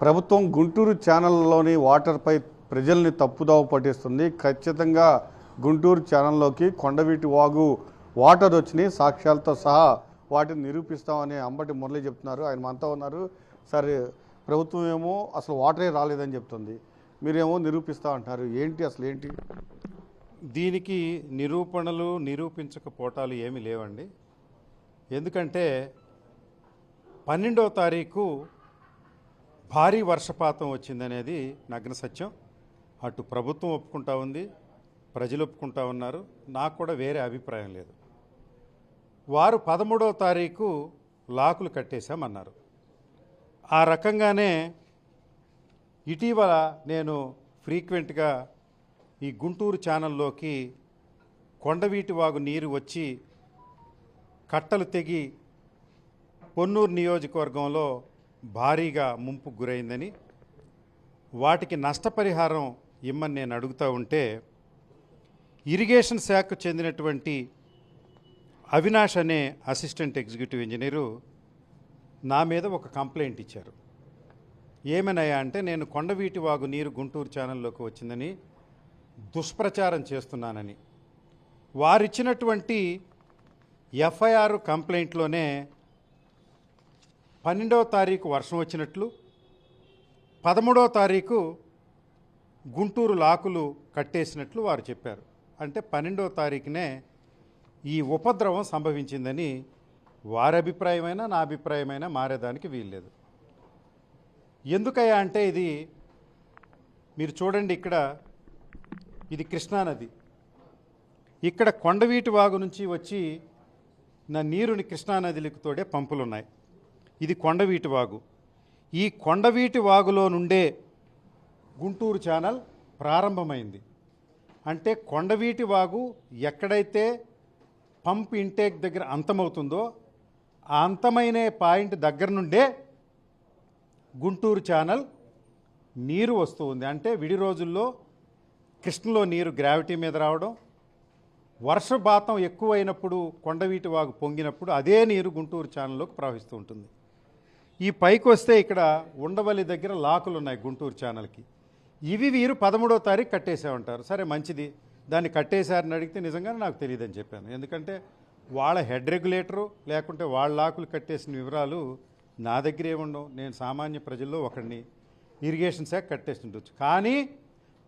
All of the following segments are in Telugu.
ప్రభుత్వం గుంటూరు ఛానల్లోని వాటర్పై ప్రజల్ని తప్పుదోవ పట్టిస్తుంది. ఖచ్చితంగా గుంటూరు ఛానల్లోకి కొండవీటి వాగు వాటర్ వచ్చినాయి, సాక్ష్యాలతో సహా వాటిని నిరూపిస్తామని అంబటి మురళి చెప్తున్నారు. ఆయన మనతో ఉన్నారు. సరే, ప్రభుత్వం ఏమో అసలు వాటరే రాలేదని చెప్తుంది, మీరేమో నిరూపిస్తామంటున్నారు. ఏంటి అసలు ఏంటి? దీనికి నిరూపణలు నిరూపించకపోవటాలు ఏమీ లేవండి. ఎందుకంటే 12వ తారీఖు భారీ వర్షపాతం వచ్చిందనేది నగ్న సత్యం. అటు ప్రభుత్వం ఒప్పుకుంటా ఉంది, ప్రజలు ఒప్పుకుంటా ఉన్నారు. నాకు కూడా వేరే అభిప్రాయం లేదు. వారు 13వ తారీఖు లాకులు కట్టేశామన్నారు. ఆ రకంగానే ఇటీవల నేను ఫ్రీక్వెంట్గా ఈ గుంటూరు ఛానల్లోకి కొండవీటి వాగు నీరు వచ్చి కట్టలు తెగి పొన్నూరు నియోజకవర్గంలో భారీగా ముంపుకు గురైందని, వాటికి నష్టపరిహారం ఇమ్మని నేను అడుగుతూ ఉంటే ఇరిగేషన్ శాఖకు చెందినటువంటి అవినాష్ అనే అసిస్టెంట్ ఎగ్జిక్యూటివ్ ఇంజనీరు నా మీద ఒక కంప్లైంట్ ఇచ్చారు. ఏమన్నాయా అంటే, నేను కొండవీటి వాగు నీరు గుంటూరు ఛానల్లోకి వచ్చిందని దుష్ప్రచారం చేస్తున్నానని. వారిచ్చినటువంటి ఎఫ్ఐఆర్ కంప్లైంట్లోనే 12వ తారీఖు వర్షం వచ్చినట్లు, 13వ తారీఖు గుంటూరు లాకులు కట్టేసినట్లు వారు చెప్పారు. అంటే 12వ తారీఖునే ఈ ఉపద్రవం సంభవించిందని వారి అభిప్రాయమైనా నా అభిప్రాయమైనా మారేదానికి వీల్లేదు. ఎందుకయ్యా అంటే, ఇది మీరు చూడండి, ఇక్కడ ఇది కృష్ణానది. ఇక్కడ కొండవీటి వాగు నుంచి వచ్చి నా నీరుని కృష్ణానదికి తోడే పంపులు ఉన్నాయి. ఇది కొండవీటి వాగు. ఈ కొండవీటి వాగులో నుండే గుంటూరు ఛానల్ ప్రారంభమైంది. అంటే కొండవీటి వాగు ఎక్కడైతే పంప్ ఇంటేక్ దగ్గర అంతమవుతుందో ఆ అంతమైన పాయింట్ దగ్గర నుండే గుంటూరు ఛానల్ నీరు వస్తూ ఉంది. అంటే విడి రోజుల్లో కృష్ణలో నీరు గ్రావిటీ మీద రావడం, వర్షపాతం ఎక్కువైనప్పుడు కొండవీటి వాగు పొంగినప్పుడు అదే నీరు గుంటూరు ఛానల్లోకి ప్రవహిస్తూ ఉంటుంది. ఈ పైకి వస్తే ఇక్కడ ఉండవల్లి దగ్గర లాకులు ఉన్నాయి గుంటూరు ఛానల్కి. ఇవి వీరు 13వ తారీఖు కట్టేసామంటారు. సరే, మంచిది, దాన్ని కట్టేశారని అడిగితే నిజంగానే నాకు తెలియదని చెప్పాను. ఎందుకంటే వాళ్ళ హెడ్ రెగ్యులేటరు లేకుంటే వాళ్ళ లాకులు కట్టేసిన వివరాలు నా దగ్గర ఏముండవు. నేను సామాన్య ప్రజల్లో ఒకడిని, ఇరిగేషన్ శాఖ కట్టేసి ఉండొచ్చు. కానీ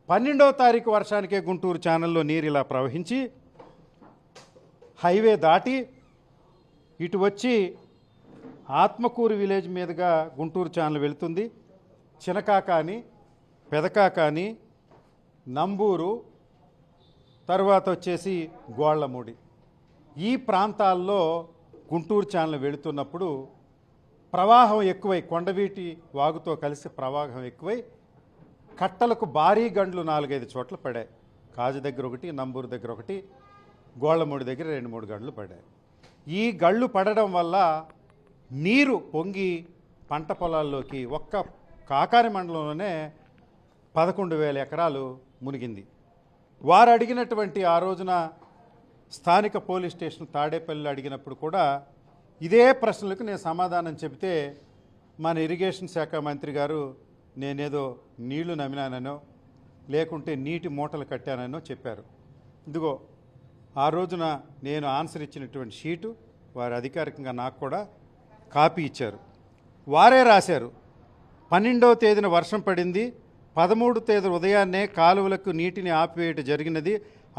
12వ తారీఖు వర్షానికే గుంటూరు ఛానల్లో నీరు ఇలా ప్రవహించి హైవే దాటి ఇటు వచ్చి ఆత్మకూరు విలేజ్ మీదుగా గుంటూరు ఛానల్ వెళుతుంది. చినకాకాని, పెదకాకాని, నంబూరు, తర్వాత వచ్చేసి గోళ్లమూడి, ఈ ప్రాంతాల్లో గుంటూరు ఛానల్ వెళుతున్నప్పుడు ప్రవాహం ఎక్కువై, కొండవీటి వాగుతో కలిసి ప్రవాహం ఎక్కువై కట్టలకు భారీ గండ్లు 4-5 చోట్ల పడాయి. కాజు దగ్గర ఒకటి, నంబూరు దగ్గర ఒకటి, గోళ్లమూడి దగ్గర 2-3 గండ్లు పడ్డాయి. ఈ గళ్ళు పడడం వల్ల నీరు పొంగి పంట పొలాల్లోకి ఒక్క కాకాని మండలంలోనే 11,000 ఎకరాలు మునిగింది. వారు అడిగినటువంటి ఆ రోజున స్థానిక పోలీస్ స్టేషన్ తాడేపల్లిలో అడిగినప్పుడు కూడా ఇదే ప్రశ్నలకు నేను సమాధానం చెబితే మన ఇరిగేషన్ శాఖ మంత్రి గారు నేనేదో నీళ్లు నమినానో లేకుంటే నీటి మూటలు కట్టానో చెప్పారు. ఇదిగో ఆ రోజున నేను ఆన్సర్ ఇచ్చినటువంటి షీటు వారు అధికారికంగా నాకు కూడా కాపీ ఇచ్చారు. వారే రాశారు, 12వ తేదీన వర్షం పడింది, 13వ తేదీ ఉదయాన్నే కాలువలకు నీటిని ఆపివేయటం జరిగినది.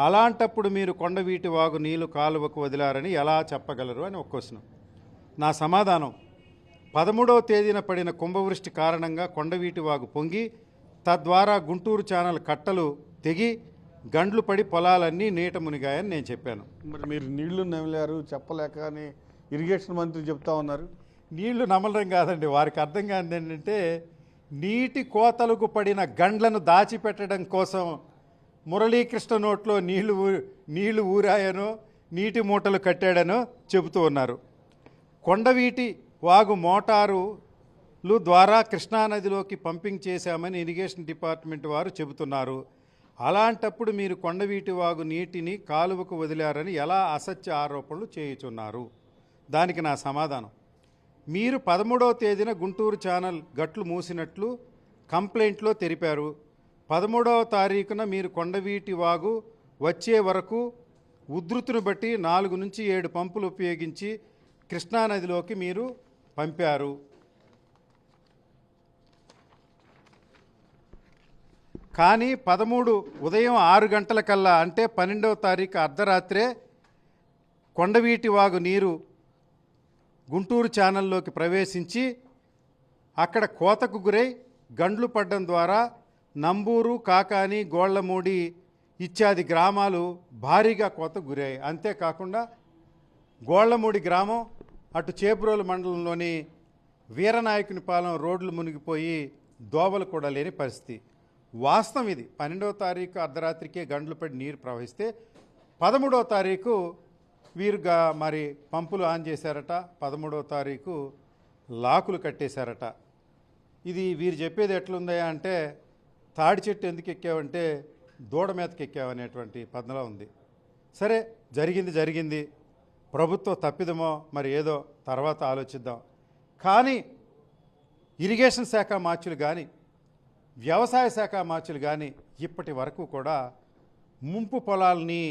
అలాంటప్పుడు మీరు కొండవీటి వాగు నీళ్లు కాలువకు వదిలారని ఎలా చెప్పగలరు అని ఒక క్వశ్చన్. నా సమాధానం, 13వ తేదీన పడిన కుంభవృష్టి కారణంగా కొండవీటి వాగు పొంగి తద్వారా గుంటూరు ఛానల్ కట్టలు తెగి గండ్లు పడి పొలాలన్నీ నీట మునిగాయని నేను చెప్పాను. మరి మీరు నీళ్లు నమిలారు చెప్పలేక అని ఇరిగేషన్ మంత్రి చెప్తా ఉన్నారు. నీళ్లు నమలడం కాదండి, వారికి అర్థం కాదు ఏంటంటే, నీటి కోతలకు పడిన గండ్లను దాచిపెట్టడం కోసం మురళీకృష్ణ నోట్లో నీళ్లు ఊరాయనో నీటి మూటలు కట్టాడనో చెబుతూ ఉన్నారు. కొండవీటి వాగు మోటారులు ద్వారా కృష్ణానదిలోకి పంపింగ్ చేశామని ఇరిగేషన్ డిపార్ట్మెంట్ వారు చెబుతున్నారు. అలాంటప్పుడు మీరు కొండవీటి వాగు నీటిని కాలువకు వదిలారని ఎలా అసత్య ఆరోపణలు చేయుచున్నారు? దానికి నా సమాధానం, మీరు 13వ తేదీన గుంటూరు ఛానల్ గట్లు మూసినట్లు కంప్లైంట్లో తెలిపారు. 13వ తారీఖున మీరు కొండవీటి వాగు వచ్చే వరకు ఉధృతిని బట్టి 4 నుంచి 7 పంపులు ఉపయోగించి కృష్ణానదిలోకి మీరు పంపారు. కానీ 13 ఉదయం 6 గంటలకల్లా అంటే 12వ తారీఖు అర్ధరాత్రే కొండవీటి వాగు నీరు గుంటూరు ఛానల్లోకి ప్రవేశించి అక్కడ కోతకు గురై గండ్లు పడడం ద్వారా నంబూరు, కాకాని, గోళ్లమూడి ఇత్యాది గ్రామాలు భారీగా కోతకు గురయ్యాయి. అంతేకాకుండా గోళ్లమూడి గ్రామం అటు చేబ్రోలు మండలంలోని వీరనాయకునిపాలెం రోడ్లు మునిగిపోయి దోవలు కూడా లేని పరిస్థితి. వాస్తవం ఇది. 12వ తారీఖు అర్ధరాత్రికే గండ్లు పడి నీరు ప్రవహిస్తే 13వ తారీఖు వీరుగా మరి పంపులు ఆన్ చేశారట, 13వ తారీఖు లాకులు కట్టేశారట. ఇది వీరు చెప్పేది ఎట్లుందయా అంటే తాడి చెట్టు ఎందుకు ఎక్కావంటే దూడ మీదకి ఎక్కావనేటువంటి పద్ధతిలో ఉంది. సరే, జరిగింది ప్రభుత్వం తప్పిదమో మరి ఏదో తర్వాత ఆలోచిద్దాం. కానీ ఇరిగేషన్ శాఖ మార్చులు కానీ వ్యవసాయ శాఖ మార్చులు కానీ ఇప్పటి వరకు కూడా ముంపు పొలాల్ని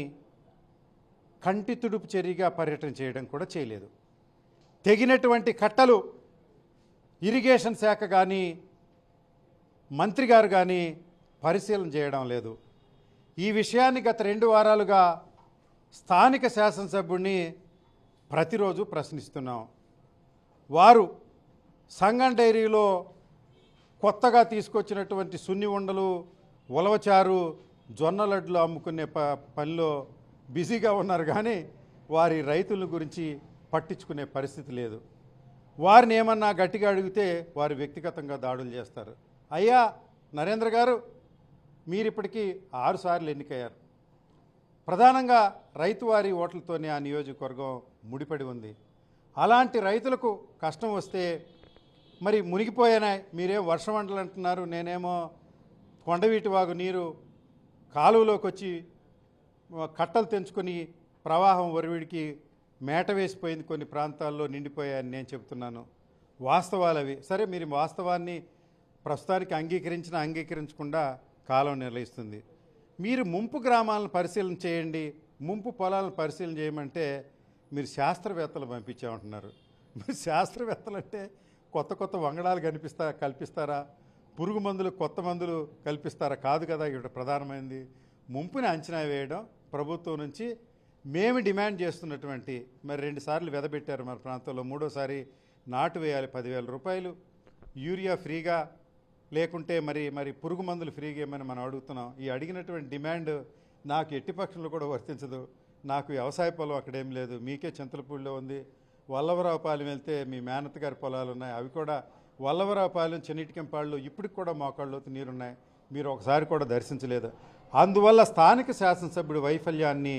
కంటి తుడుపు చర్యగా పర్యటన చేయడం కూడా చేయలేదు. తెగినటువంటి కట్టలు ఇరిగేషన్ శాఖ కానీ మంత్రి గారు కానీ పరిశీలన చేయడం లేదు. ఈ విషయాన్ని గత 2 వారాలుగా స్థానిక శాసనసభ్యుడిని ప్రతిరోజు ప్రశ్నిస్తున్నాం. వారు సంగం డైరీలో కొత్తగా తీసుకొచ్చినటువంటి సున్ని ఉండలు, ఉలవచారు, జొన్న లడ్లు అమ్ముకునే పనిలో బిజీగా ఉన్నారు. కానీ వారి రైతుల గురించి పట్టించుకునే పరిస్థితి లేదు. వారిని ఏమన్నా గట్టిగా అడిగితే వారు వ్యక్తిగతంగా దాడులు చేస్తారు. అయ్యా నరేంద్ర గారు, మీరిప్పటికీ 6 సార్లు ఎన్నికయ్యారు. ప్రధానంగా రైతువారి ఓట్లతోనే ఆ నియోజకవర్గం ముడిపడి ఉంది. అలాంటి రైతులకు కష్టం వస్తే మరి మునిగిపోయానాయి, మీరేం వర్షమండలు అంటున్నారు, నేనేమో కొండవీటి వాగు నీరు కాలువలోకి వచ్చి కట్టలు తెంచుకొని ప్రవాహం వరివిడికి మేట వేసిపోయింది, కొన్ని ప్రాంతాల్లో నిండిపోయాయని నేను చెప్తున్నాను. వాస్తవాలు అవి. సరే, మీరు వాస్తవాన్ని ప్రస్తుతానికి అంగీకరించకుండా కాలం నిర్ణయిస్తుంది. మీరు ముంపు గ్రామాలను పరిశీలన చేయండి, ముంపు పొలాలను పరిశీలన చేయమంటే మీరు శాస్త్రవేత్తలు పంపించామంటున్నారు. మీరు శాస్త్రవేత్తలు అంటే కొత్త వంగడాలు కల్పిస్తారా? పురుగు మందులు, కొత్త మందులు కల్పిస్తారా? కాదు కదా. ఇక్కడ ప్రధానమైనది ముంపుని అంచనా వేయడం. ప్రభుత్వం నుంచి మేము డిమాండ్ చేస్తున్నటువంటి మరి 2 సార్లు వెదబెట్టారు మన ప్రాంతంలో, 3వసారి నాటు వేయాలి 10,000 రూపాయలు, యూరియా ఫ్రీగా, లేకుంటే మరి పురుగు మందులు ఫ్రీగా ఏమని మనం అడుగుతున్నాం. ఈ అడిగినటువంటి డిమాండ్ నాకు ఎట్టి పక్షంలో కూడా వర్తించదు. నాకు వ్యవసాయ పొలం అక్కడేం లేదు, మీకే చింతలపూడిలో ఉంది. వల్లవరావుపాలెం వెళ్తే మీ మేనత్త గారి పొలాలు ఉన్నాయి, అవి కూడా వల్లవరావుపాలెం, చెన్నిటికెంపాళ్ళు ఇప్పటికి కూడా మోకాళ్ళలోతు నీరున్నాయి, మీరు ఒకసారి కూడా దర్శించలేదు. అందువల్ల స్థానిక శాసనసభ్యుడి వైఫల్యాన్ని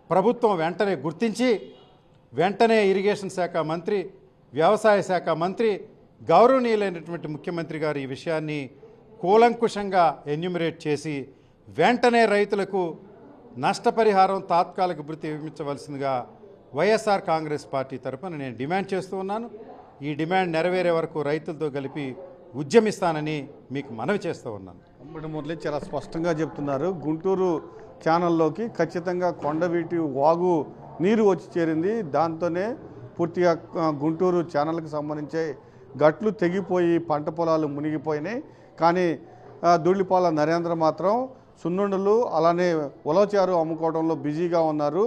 ప్రభుత్వం వెంటనే గుర్తించి వెంటనే ఇరిగేషన్ శాఖ మంత్రి, వ్యవసాయ శాఖ మంత్రి, గౌరవనీయులైనటువంటి ముఖ్యమంత్రి గారు ఈ విషయాన్ని కూలంకుషంగా ఎన్యూమరేట్ చేసి వెంటనే రైతులకు నష్టపరిహారం తాత్కాలిక భృతి ఇవ్వించవలసిందిగా వైఎస్ఆర్ కాంగ్రెస్ పార్టీ తరఫున నేను డిమాండ్ చేస్తూ ఉన్నాను. ఈ డిమాండ్ నెరవేరే వరకు రైతులతో కలిపి ఉద్యమిస్తానని మీకు మనవి చేస్తూ ఉన్నాను. అంబటి మురళి చాలా స్పష్టంగా చెప్తున్నారు. గుంటూరు ఛానల్లోకి ఖచ్చితంగా కొండవీటి వాగు నీరు వచ్చి చేరింది. దాంతోనే పూర్తిగా గుంటూరు ఛానల్కి సంబంధించే గట్లు తెగిపోయి పంట పొలాలు మునిగిపోయినాయి. కానీ ధూళిపాల నరేంద్ర మాత్రం సున్నుండలు అలానే ఉలవచారు అమ్ముకోవడంలో బిజీగా ఉన్నారు.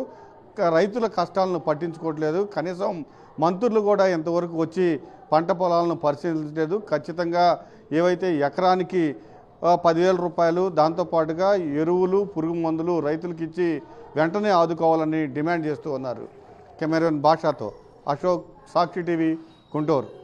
రైతుల కష్టాలను పట్టించుకోవట్లేదు. కనీసం మంత్రులు కూడా ఇంతవరకు వచ్చి పంట పొలాలను పరిశీలించలేదు. ఖచ్చితంగా ఏవైతే ఎకరానికి 10,000 రూపాయలు, దాంతోపాటుగా ఎరువులు, పురుగు మందులు రైతులకు ఇచ్చి వెంటనే ఆదుకోవాలని డిమాండ్ చేస్తూ ఉన్నారు. కెమెరామెన్ భాషతో అశోక్, సాక్షి టీవీ, గుంటూరు.